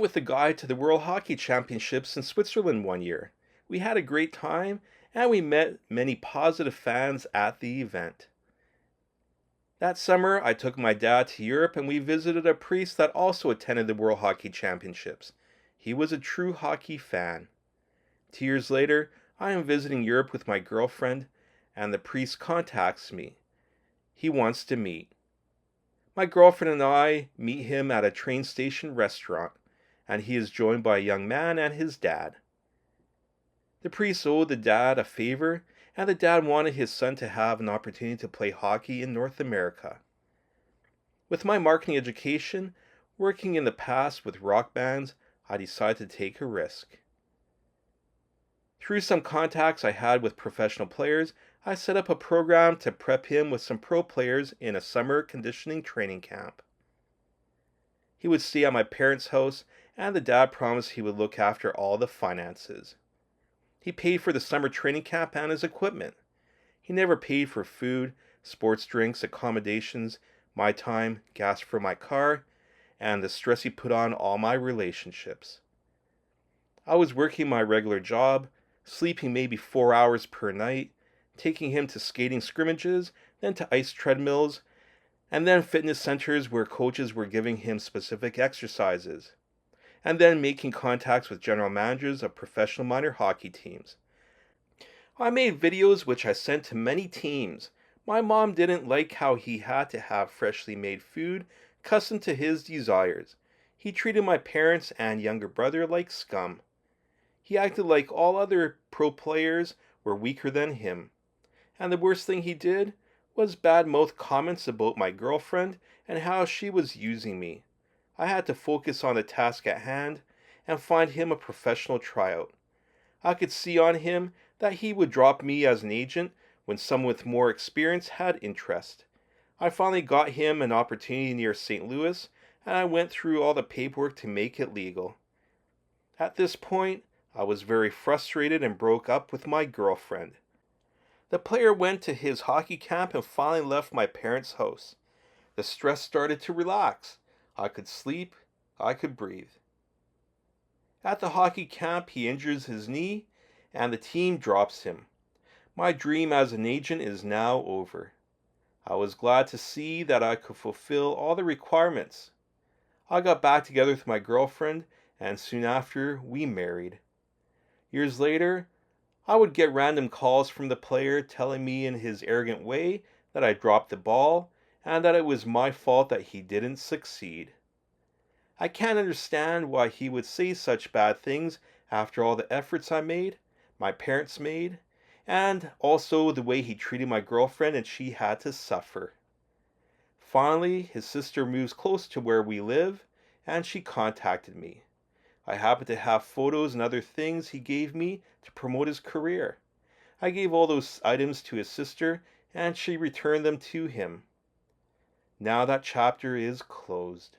with a guy to the World Hockey Championships in Switzerland one year. We had a great time and we met many positive fans at the event. That summer, I took my dad to Europe and we visited a priest that also attended the World Hockey Championships. He was a true hockey fan. 2 years later, I am visiting Europe with my girlfriend and the priest contacts me. He wants to meet. My girlfriend and I meet him at a train station restaurant, and he is joined by a young man and his dad. The priest owed the dad a favor, and the dad wanted his son to have an opportunity to play hockey in North America. With my marketing education, working in the past with rock bands, I decided to take a risk. Through some contacts I had with professional players, I set up a program to prep him with some pro players in a summer conditioning training camp. He would stay at my parents' house, and the dad promised he would look after all the finances. He paid for the summer training camp and his equipment. He never paid for food, sports drinks, accommodations, my time, gas for my car, and the stress he put on all my relationships. I was working my regular job, sleeping maybe 4 hours per night, taking him to skating scrimmages, then to ice treadmills, and then fitness centers where coaches were giving him specific exercises, and then making contacts with general managers of professional minor hockey teams. I made videos which I sent to many teams. My mom didn't like how he had to have freshly made food custom to his desires. He treated my parents and younger brother like scum. He acted like all other pro players were weaker than him. And the worst thing he did was bad-mouth comments about my girlfriend and how she was using me. I had to focus on the task at hand and find him a professional tryout. I could see on him that he would drop me as an agent when someone with more experience had interest. I finally got him an opportunity near St. Louis, and I went through all the paperwork to make it legal. At this point, I was very frustrated and broke up with my girlfriend. The player went to his hockey camp and finally left my parents' house. The stress started to relax. I could sleep. I could breathe. At the hockey camp, he injures his knee, and the team drops him. My dream as an agent is now over. I was glad to see that I could fulfill all the requirements. I got back together with my girlfriend, and soon after, we married. Years later, I would get random calls from the player telling me in his arrogant way that I dropped the ball and that it was my fault that he didn't succeed. I can't understand why he would say such bad things after all the efforts I made, my parents made, and also the way he treated my girlfriend and she had to suffer. Finally, his sister moves close to where we live and she contacted me. I happened to have photos and other things he gave me to promote his career. I gave all those items to his sister, and she returned them to him. Now that chapter is closed.